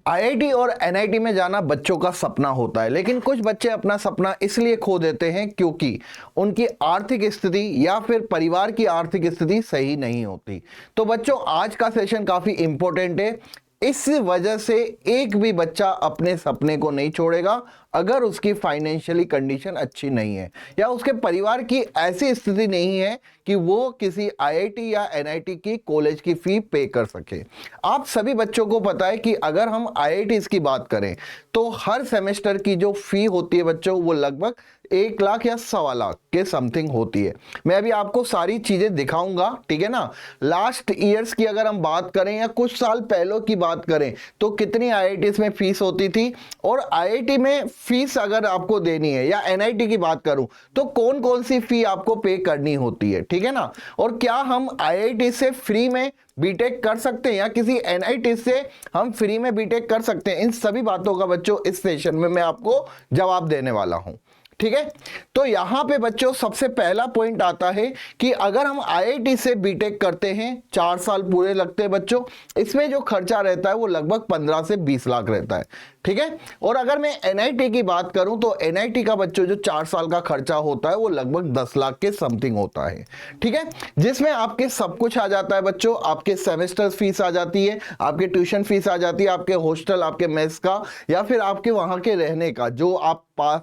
IIT और NIT में जाना बच्चों का सपना होता है, लेकिन कुछ बच्चे अपना सपना इसलिए खो देते हैं क्योंकि उनकी आर्थिक स्थिति या फिर परिवार की आर्थिक स्थिति सही नहीं होती। तो बच्चों, आज का सेशन काफी इंपॉर्टेंट है। इस वजह से एक भी बच्चा अपने सपने को नहीं छोड़ेगा अगर उसकी फाइनेंशियली कंडीशन अच्छी नहीं है या उसके परिवार की ऐसी स्थिति नहीं है कि वो किसी आईआईटी या एनआईटी की कॉलेज की फी पे कर सके। आप सभी बच्चों को पता है कि अगर हम आईआईटीज की बात करें तो हर सेमेस्टर की जो फी होती है बच्चों, वो लगभग 1 लाख या 1.25 लाख के समथिंग होती है। मैं अभी आपको सारी चीजें दिखाऊंगा, ठीक है ना। लास्ट ईयर्स की अगर हम बात करें या कुछ साल पहले की बात करें तो कितनी आईआईटीज में फीस होती थी, और आईआईटी में फीस अगर आपको देनी है या एनआईटी की बात करूं तो कौन कौन सी फी आपको पे करनी होती है, ठीक है ना। और क्या हम आईआईटी से फ्री में बीटेक कर सकते हैं या किसी एनआईटी से हम फ्री में बीटेक कर सकते हैं, इन सभी बातों का बच्चों इस सेशन में मैं आपको जवाब देने वाला हूं, ठीक है। तो यहां पे बच्चों सबसे पहला पॉइंट आता है कि अगर हम आईआईटी से बीटेक करते हैं, 4 साल पूरे लगते हैं बच्चों, इसमें जो खर्चा रहता है वो लगभग 15 से 20 लाख रहता है, ठीक है। और अगर मैं एनआईटी की बात करूं तो एनआईटी का बच्चों जो 4 साल का खर्चा होता है वो लगभग 10 लाख के समथिंग होता है, ठीक है। जिसमें आपके सब कुछ आ जाता है बच्चों, आपके सेमेस्टर फीस आ जाती है, आपके ट्यूशन फीस आ जाती है, आपके हॉस्टल, आपके मेस का, या फिर आपके वहां के रहने का। जो आप पास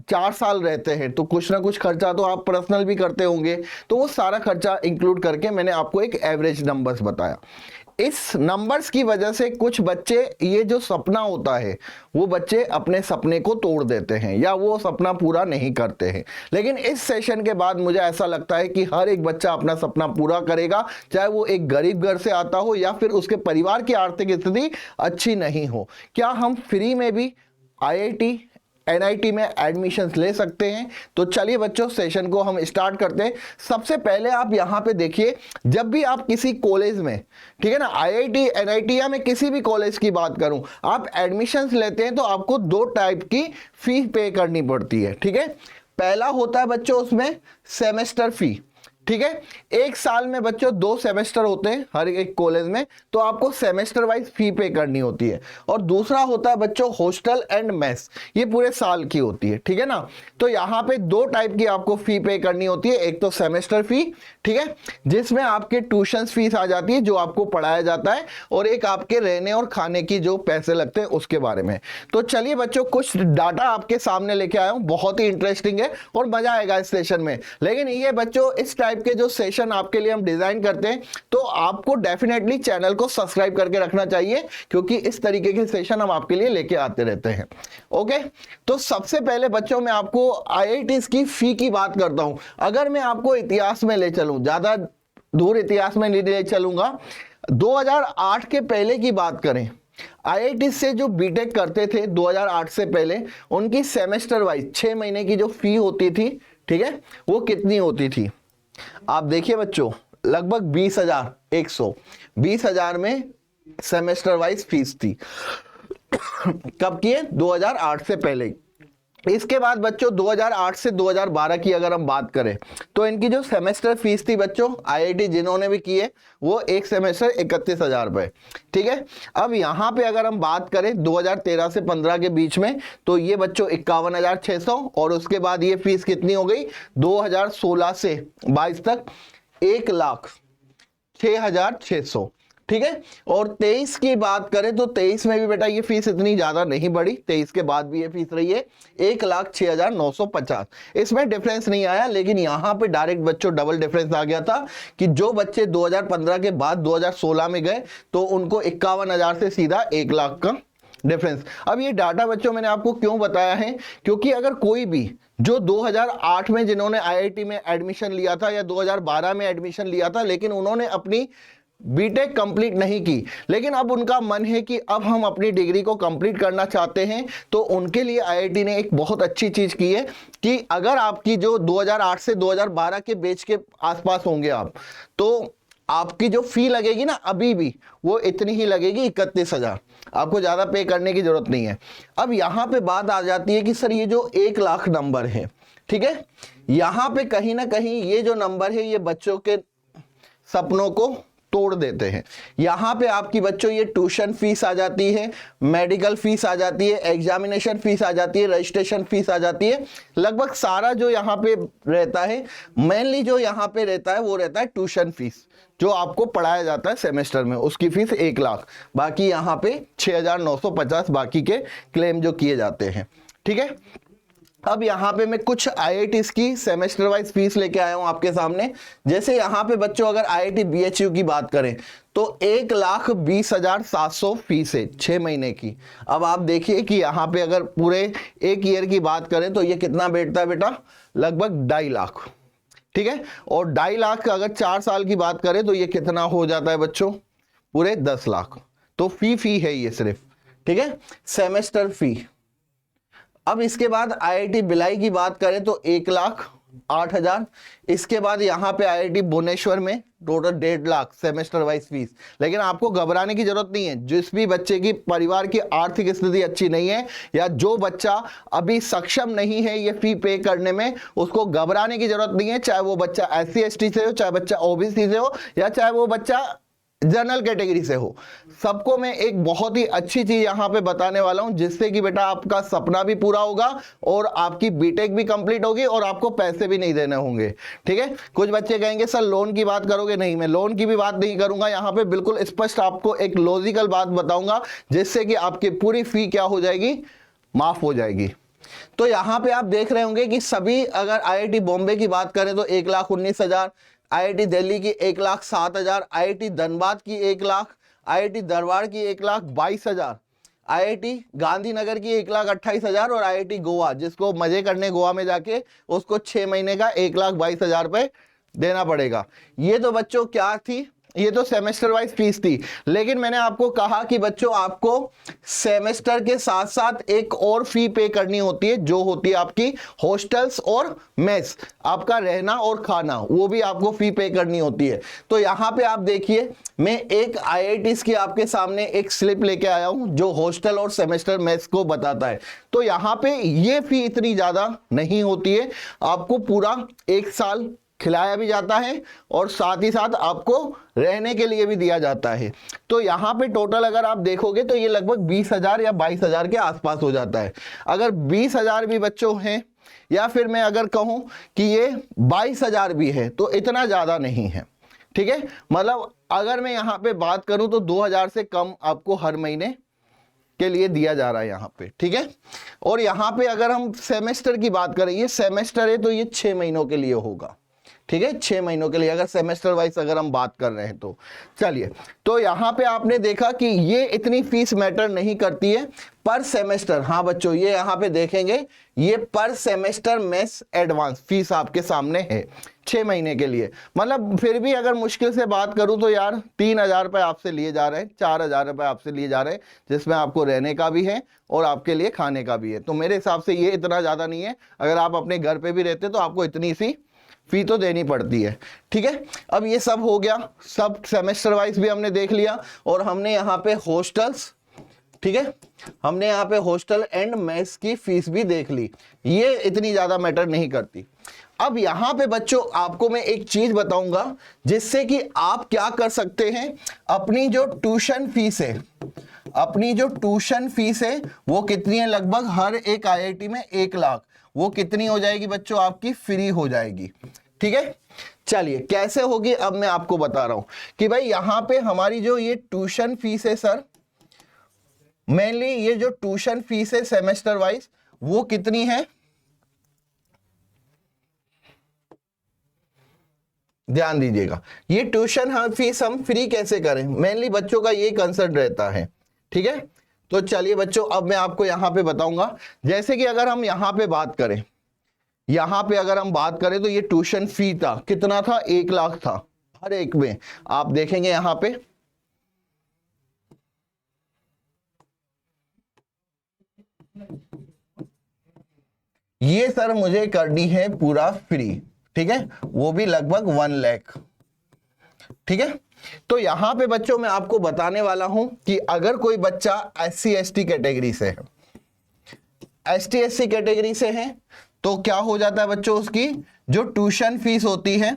4 साल रहते हैं तो कुछ ना कुछ खर्चा तो आप पर्सनल भी करते होंगे, तो वो सारा खर्चा इंक्लूड करके मैंने आपको एक एवरेज नंबर्स बताया। इस नंबर्स की वजह से कुछ बच्चे, ये जो सपना होता है वो बच्चे अपने सपने को तोड़ देते हैं या वो सपना पूरा नहीं करते हैं। लेकिन इस सेशन के बाद मुझे ऐसा लगता है कि हर एक बच्चा अपना सपना पूरा करेगा, चाहे वो एक गरीब घर से आता हो या फिर उसके परिवार की आर्थिक स्थिति अच्छी नहीं हो। क्या हम फ्री में भी आईआईटी एनआईटी में एडमिशंस ले सकते हैं? तो चलिए बच्चों, सेशन को हम स्टार्ट करते हैं। सबसे पहले आप यहां पे देखिए, जब भी आप किसी कॉलेज में, ठीक है ना, आईआईटी एनआईटी या मैं किसी भी कॉलेज की बात करूं, आप एडमिशंस लेते हैं तो आपको 2 टाइप की फी पे करनी पड़ती है, ठीक है। पहला होता है बच्चों उसमें सेमेस्टर फी, ठीक है। 1 साल में बच्चों 2 सेमेस्टर होते हैं हर एक कॉलेज में, तो आपको सेमेस्टर वाइज फी पे करनी होती है। और दूसरा होता है बच्चों हॉस्टल एंड मेस, ये पूरे साल की होती है, ठीक है ना। तो यहाँ पे 2 टाइप की आपको फी पे करनी होती है। एक तो सेमेस्टर फी, ठीक है, जिसमें आपके ट्यूशन फीस आ जाती है जो आपको पढ़ाया जाता है, और एक आपके रहने और खाने की जो पैसे लगते हैं उसके बारे में। तो चलिए बच्चों, कुछ डाटा आपके सामने लेके आया हूं, बहुत ही इंटरेस्टिंग है और मजा आएगा इस सेशन में। लेकिन ये बच्चों, इस टाइप के जो सेशन आपके लिए हम डिजाइन करते हैं तो आपको डेफिनेटली चैनल को सब्सक्राइब करके रखना चाहिए, क्योंकि इस तरीके के सेशन हम आपके लिए लेके आते रहते हैं। ओके, तो सबसे पहले बच्चों मैं आपको आईआईटीज की फी की बात करता हूं। अगर मैं आपको इतिहास में ले चलूं, ज्यादा दूर इतिहास में नहीं ले चलूंगा, 2008 के पहले की बात करें, आईआईटी से जो बीटेक करते थे 2008 से पहले, उनकी सेमेस्टर वाइज 6 महीने की जो फी होती थी, ठीक है, वो कितनी होती थी? आप देखिए बच्चों, लगभग 20,000 में सेमेस्टर वाइज फीस थी। कब की है? 2008 से पहले। इसके बाद बच्चों 2008 से 2012 की अगर हम बात करें तो इनकी जो सेमेस्टर फीस थी बच्चों, आईआईटी जिन्होंने भी की है, वो एक सेमेस्टर 31,000 रुपए, ठीक है। अब यहाँ पे अगर हम बात करें 2013 से 15 के बीच में, तो ये बच्चों 51,600, और उसके बाद ये फीस कितनी हो गई 2016 से 22 तक 1,06,600, ठीक है। और 23 की बात करें तो 23 में भी बेटा ये फीस इतनी ज्यादा नहीं बढ़ी, 23 के बाद भी ये फीस रही है 1,06,950। इसमें डिफरेंस नहीं आया, लेकिन यहां पे डायरेक्ट बच्चों डबल डिफरेंस आ गया था कि जो बच्चे 2015 के बाद 2016 में गए तो उनको 51,000 से सीधा 1 लाख का डिफरेंस। अब ये डाटा बच्चों मैंने आपको क्यों बताया है, क्योंकि अगर कोई भी जो 2008 में जिन्होंने आईआईटी में एडमिशन लिया था या 2012 में एडमिशन लिया था, लेकिन उन्होंने अपनी बीटेक कंप्लीट नहीं की, लेकिन अब उनका मन है कि अब हम अपनी डिग्री को कंप्लीट करना चाहते हैं, तो उनके लिए आईआईटी ने एक बहुत अच्छी चीज की है कि अगर आपकी जो 2008 से 2012 के बैच के आसपास होंगे आप, तो आपकी जो फी लगेगी ना अभी भी वो इतनी ही लगेगी, 31,000। आपको ज्यादा पे करने की जरूरत नहीं है। अब यहां पे बात आ जाती है कि सर ये जो 1 लाख नंबर है, ठीक है, यहां पे कहीं ना कहीं ये जो नंबर है ये बच्चों के सपनों को तोड़ देते हैं। यहाँ पे आपकी बच्चों ये ट्यूशन फीस आ जाती है, मेडिकल फीस आ जाती है, एग्जामिनेशन फीस आ जाती है, रजिस्ट्रेशन फीस आ जाती है, लगभग सारा जो यहाँ पे रहता है, मेनली जो यहाँ पे रहता है वो रहता है ट्यूशन फीस, जो आपको पढ़ाया जाता है सेमेस्टर में, उसकी फीस 1 लाख, बाकी यहाँ पे 6,950 बाकी के क्लेम जो किए जाते हैं। ठीक है, अब यहाँ पे मैं कुछ IITs की सेमेस्टर वाइज फीस लेके आया हूं आपके सामने। जैसे यहाँ पे बच्चों अगर IIT BHU की बात करें तो 1,20,700 फीस है 6 महीने की। अब आप देखिए कि यहाँ पे अगर पूरे 1 ईयर की बात करें तो ये कितना बैठता है बेटा, लगभग 2.5 लाख। ठीक है, और 2.5 लाख अगर 4 साल की बात करें तो ये कितना हो जाता है बच्चों, पूरे 10 लाख। तो फी है ये सिर्फ। ठीक है, सेमेस्टर फी। अब इसके बाद IIT भिलाई की बात करें तो 1,08,000। इसके बाद यहाँ पे IIT भुवनेश्वर में total 1.5 lakh semester wise fees. लेकिन आपको घबराने की जरूरत नहीं है, जिस भी बच्चे की परिवार की आर्थिक स्थिति अच्छी नहीं है या जो बच्चा अभी सक्षम नहीं है ये फी पे करने में, उसको घबराने की जरूरत नहीं है। चाहे वो बच्चा SC ST से हो, चाहे बच्चा OBC से हो, या चाहे वो बच्चा जनरल कैटेगरी से हो, सबको मैं एक बहुत ही अच्छी चीज यहां पे बताने वाला हूं, जिससे कि बेटा आपका सपना भी पूरा होगा और आपकी बीटेक भी कंप्लीट होगी और आपको पैसे भी नहीं देने होंगे। ठीक है, कुछ बच्चे कहेंगे सर लोन की बात करोगे, नहीं, मैं लोन की भी बात नहीं करूंगा। यहां पे बिल्कुल स्पष्ट आपको एक लॉजिकल बात बताऊंगा, जिससे कि आपकी पूरी फी क्या हो जाएगी, माफ हो जाएगी। तो यहां पे आप देख रहे होंगे कि सभी, अगर IIT बॉम्बे की बात करें तो 1,19,000, IIT दिल्ली की 1,07,000, IIT धनबाद की 1 लाख, IIT धारवाड़ की 1,22,000, IIT गांधीनगर की 1,28,000 और IIT गोवा, जिसको मजे करने गोवा में जाके उसको 6 महीने का 1,22,000 रुपए देना पड़ेगा। ये तो बच्चों क्या थी, ये तो सेमेस्टर वाइज फीस थी। लेकिन मैंने आपको कहा कि बच्चों आपको सेमेस्टर के साथ साथ एक और फी पे करनी होती है, जो होती है आपकी हॉस्टल्स और मेस, आपका रहना और खाना, वो भी आपको फी पे करनी होती है। तो यहां पे आप देखिए, मैं एक IITs की आपके सामने एक स्लिप लेके आया हूं जो हॉस्टल और सेमेस्टर मेस को बताता है। तो यहां पे ये फी इतनी ज्यादा नहीं होती है, आपको पूरा 1 साल खिलाया भी जाता है और साथ ही साथ आपको रहने के लिए भी दिया जाता है। तो यहाँ पे टोटल अगर आप देखोगे तो ये लगभग 20,000 या 22,000 के आसपास हो जाता है। अगर 20,000 भी बच्चों हैं, या फिर मैं अगर कहूँ कि ये 22,000 भी है, तो इतना ज़्यादा नहीं है। ठीक है, मतलब अगर मैं यहाँ पे बात करूँ तो 2,000 से कम आपको हर महीने के लिए दिया जा रहा है यहाँ पे। ठीक है, और यहाँ पे अगर हम सेमेस्टर की बात करें, ये सेमेस्टर है तो ये 6 महीनों के लिए होगा। ठीक है, 6 महीनों के लिए अगर सेमेस्टर वाइज अगर हम बात कर रहे हैं तो। चलिए, तो यहां पे आपने देखा कि ये इतनी फीस मैटर नहीं करती है पर सेमेस्टर। हाँ बच्चों, ये यहां पे देखेंगे, ये पर सेमेस्टर मेस एडवांस फीस आपके सामने है 6 महीने के लिए। मतलब फिर भी अगर मुश्किल से बात करूं तो यार 3,000 रुपए आपसे लिए जा रहे हैं, 4,000 रुपए आपसे लिए जा रहे हैं, जिसमें आपको रहने का भी है और आपके लिए खाने का भी है। तो मेरे हिसाब से ये इतना ज्यादा नहीं है। अगर आप अपने घर पे भी रहते तो आपको इतनी सी फी तो देनी पड़ती है। ठीक है, अब ये सब हो गया, सब सेमेस्टर वाइज भी हमने देख लिया, और हमने यहाँ पे हॉस्टल्स, ठीक है, हमने यहाँ पे हॉस्टल एंड मेस की फीस भी देख ली। ये इतनी ज्यादा मैटर नहीं करती। अब यहाँ पे बच्चों आपको मैं एक चीज बताऊंगा, जिससे कि आप क्या कर सकते हैं, अपनी जो ट्यूशन फीस है, अपनी जो ट्यूशन फीस है वो कितनी है, लगभग हर एक IIT में 1 लाख, वो कितनी हो जाएगी बच्चों, आपकी फ्री हो जाएगी। ठीक है, चलिए कैसे होगी अब मैं आपको बता रहा हूं कि भाई यहां पे हमारी जो ये ट्यूशन फीस है सर, मेनली ये जो ट्यूशन फीस है सेमेस्टर वाइज वो कितनी है, ध्यान दीजिएगा। ये ट्यूशन फीस हम फ्री कैसे करें, मेनली बच्चों का ये कंसर्न रहता है। ठीक है, तो चलिए बच्चों अब मैं आपको यहां पे बताऊंगा। जैसे कि अगर हम यहां पे बात करें, यहां पे अगर हम बात करें तो ये ट्यूशन फी था, कितना था, 1 लाख था हर एक में। आप देखेंगे यहां पे ये सर मुझे करनी है पूरा फ्री। ठीक है, वो भी लगभग 1 लाख। ठीक है, तो यहां पे बच्चों मैं आपको बताने वाला हूं कि अगर कोई बच्चा SC ST कैटेगरी से है, ST SC कैटेगरी से है, तो क्या हो जाता है बच्चों, उसकी जो ट्यूशन फीस होती है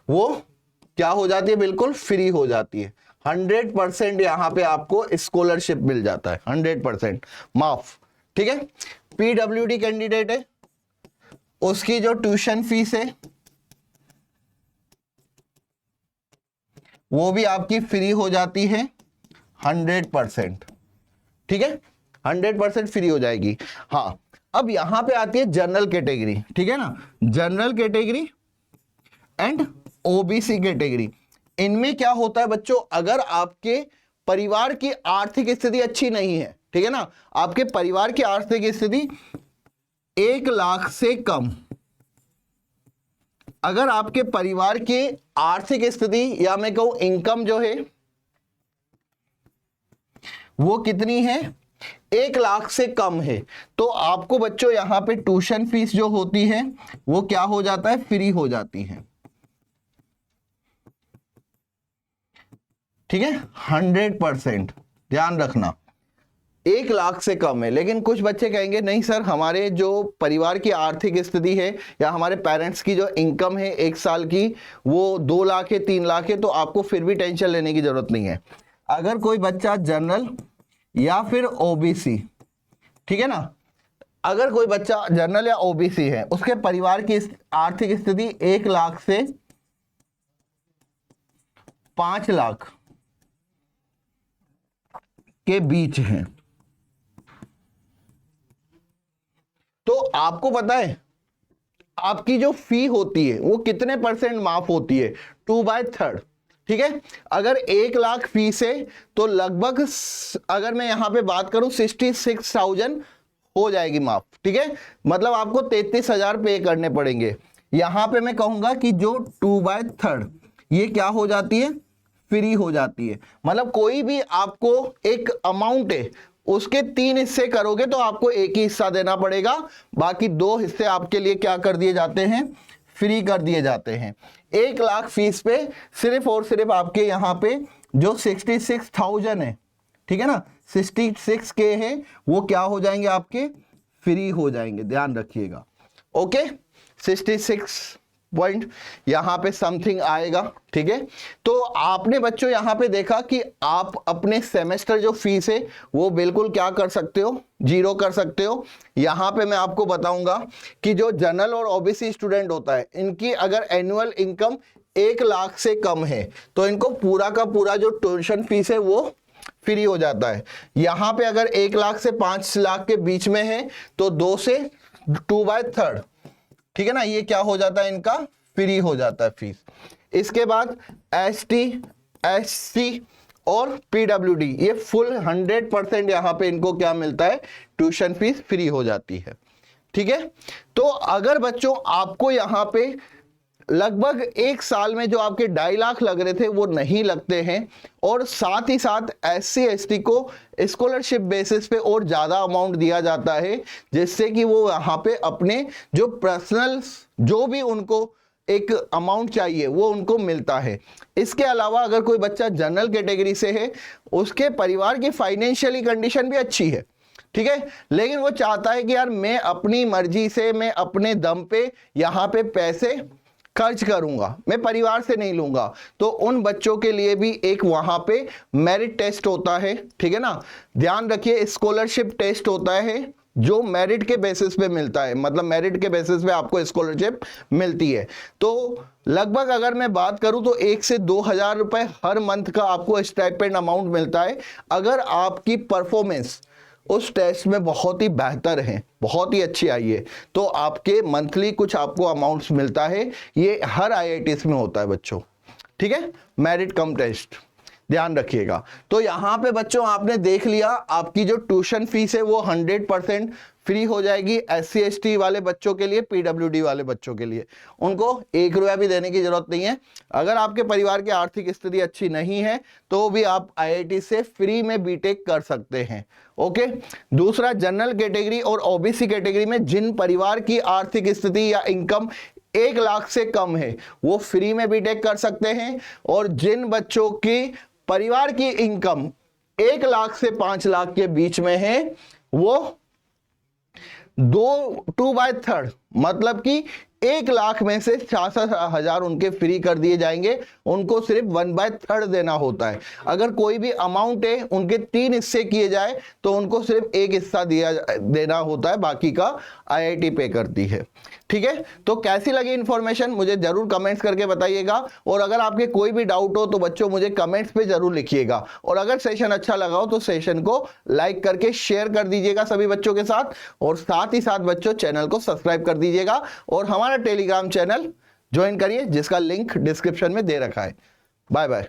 वो क्या हो जाती है, बिल्कुल फ्री हो जाती है। 100% यहां पे आपको स्कॉलरशिप मिल जाता है, 100% माफ। ठीक है, पीडब्ल्यूडी कैंडिडेट है, उसकी जो ट्यूशन फीस है वो भी आपकी फ्री हो जाती है 100%। ठीक है, 100% फ्री हो जाएगी। हाँ, अब यहां पे आती है जनरल कैटेगरी। ठीक है ना, general category and OBC category. इनमें क्या होता है बच्चों, अगर आपके परिवार की आर्थिक स्थिति अच्छी नहीं है, ठीक है ना, आपके परिवार की आर्थिक स्थिति 1 लाख से कम, अगर आपके परिवार की आर्थिक स्थिति या मैं कहूं इनकम जो है वो कितनी है, 1 लाख से कम है, तो आपको बच्चों यहां पे ट्यूशन फीस जो होती है वो क्या हो जाता है, फ्री हो जाती है। ठीक है, 100% ध्यान रखना, 1 लाख से कम है। लेकिन कुछ बच्चे कहेंगे नहीं सर, हमारे जो परिवार की आर्थिक स्थिति है या हमारे पेरेंट्स की जो इनकम है 1 साल की वो 2 लाख है, 3 लाख है, तो आपको फिर भी टेंशन लेने की जरूरत नहीं है। अगर कोई बच्चा जनरल या फिर ओबीसी, ठीक है ना, अगर कोई बच्चा जनरल या ओबीसी है, उसके परिवार की आर्थिक स्थिति 1 लाख से 5 लाख के बीच है, तो आपको पता है आपकी जो फी होती है वो कितने % माफ होती है, 2/3। ठीक है, अगर 1 लाख फीस है तो लगभग अगर मैं यहां पे बात करूं 66,000 हो जाएगी माफ। ठीक है, मतलब आपको 33,000 पे करने पड़ेंगे। यहां पे मैं कहूंगा कि जो 2/3 ये क्या हो जाती है, फ्री हो जाती है। मतलब कोई भी आपको एक अमाउंट है उसके 3 हिस्से करोगे तो आपको एक ही हिस्सा देना पड़ेगा, बाकी 2 हिस्से आपके लिए क्या कर दिए जाते हैं, फ्री कर दिए जाते हैं। 1 लाख फीस पे सिर्फ और सिर्फ आपके यहाँ पे जो 66,000 है, ठीक है ना, 66K है, वो क्या हो जाएंगे, आपके फ्री हो जाएंगे, ध्यान रखिएगा। ओके, 66 पॉइंट यहां पे समथिंग आएगा। ठीक है, तो आपने बच्चों यहां पे देखा कि आप अपने सेमेस्टर जो फीस है वो बिल्कुल क्या कर सकते हो, 0 कर सकते हो। यहां पे मैं आपको बताऊंगा कि जो जनरल और ओबीसी स्टूडेंट होता है, इनकी अगर एनुअल इनकम 1 लाख से कम है तो इनको पूरा का पूरा जो ट्यूशन फीस है वो फ्री हो जाता है। यहां पे अगर 1 लाख से 5 लाख के बीच में है तो 2 से 2/3, ठीक है ना, ये क्या हो जाता है, इनका फ्री हो जाता है फीस। इसके बाद एसटी, एससी और पीडब्ल्यूडी, ये फुल 100% यहां पे इनको क्या मिलता है, ट्यूशन फीस फ्री हो जाती है। ठीक है, तो अगर बच्चों आपको यहां पे लगभग 1 साल में जो आपके 2.5 लाख लग रहे थे वो नहीं लगते हैं, और साथ ही साथ एससी एसटी को स्कॉलरशिप बेसिस पे और ज्यादा अमाउंट दिया जाता है, जिससे कि वो यहाँ पे अपने जो पर्सनल जो भी उनको एक अमाउंट चाहिए वो उनको मिलता है। इसके अलावा अगर कोई बच्चा जनरल कैटेगरी से है, उसके परिवार की फाइनेंशियली कंडीशन भी अच्छी है, ठीक है, लेकिन वो चाहता है कि यार मैं अपनी मर्जी से, मैं अपने दम पे यहाँ पे पैसे खर्च करूंगा, मैं परिवार से नहीं लूंगा, तो उन बच्चों के लिए भी एक वहां पे मेरिट टेस्ट होता है। ठीक है ना, ध्यान रखिए, स्कॉलरशिप टेस्ट होता है जो मेरिट के बेसिस पे मिलता है, मतलब मेरिट के बेसिस पे आपको स्कॉलरशिप मिलती है। तो लगभग अगर मैं बात करूं तो 1 से 2,000 रुपए हर मंथ का आपको स्टाइपेंड अमाउंट मिलता है, अगर आपकी परफॉर्मेंस उस टेस्ट में बहुत ही बेहतर है, बहुत ही अच्छी आई है, तो आपके मंथली कुछ आपको अमाउंट्स मिलता है। ये हर आईआईटीज में होता है बच्चों। ठीक है, मेरिट कम टेस्ट, ध्यान रखिएगा। तो यहां पे बच्चों आपने देख लिया, आपकी जो ट्यूशन फीस है वो 100% फ्री हो जाएगी एससी एसटी वाले बच्चों के लिए, पीडब्ल्यूडी वाले बच्चों के लिए उनको 1 रुपया भी देने की जरूरत नहीं है। अगर आपके परिवार की आर्थिक स्थिति अच्छी नहीं है तो भी आप आईआईटी से फ्री में बीटेक कर सकते हैं। ओके, दूसरा, जनरल कैटेगरी और ओबीसी कैटेगरी में जिन परिवार की आर्थिक स्थिति या इनकम 1 लाख से कम है वो फ्री में बीटेक कर सकते हैं, और जिन बच्चों की परिवार की इनकम 1 लाख से 5 लाख के बीच में है वो 2/3 मतलब कि 1 लाख में से 66,000 उनके फ्री कर दिए जाएंगे। उनको सिर्फ 1/3 देना होता है। अगर कोई भी अमाउंट है उनके 3 हिस्से किए जाए तो उनको सिर्फ 1 हिस्सा देना होता है, बाकी का IIT पे करती है। ठीक है, तो कैसी लगी इंफॉर्मेशन मुझे जरूर कमेंट्स करके बताइएगा। और अगर आपके कोई भी डाउट हो तो बच्चों मुझे कमेंट्स पे जरूर लिखिएगा। और अगर सेशन अच्छा लगा हो तो सेशन को लाइक करके शेयर कर दीजिएगा सभी बच्चों के साथ। और साथ ही साथ बच्चों चैनल को सब्सक्राइब कर दीजिएगा और हमारा टेलीग्राम चैनल ज्वाइन करिए जिसका लिंक डिस्क्रिप्शन में दे रखा है। Bye bye.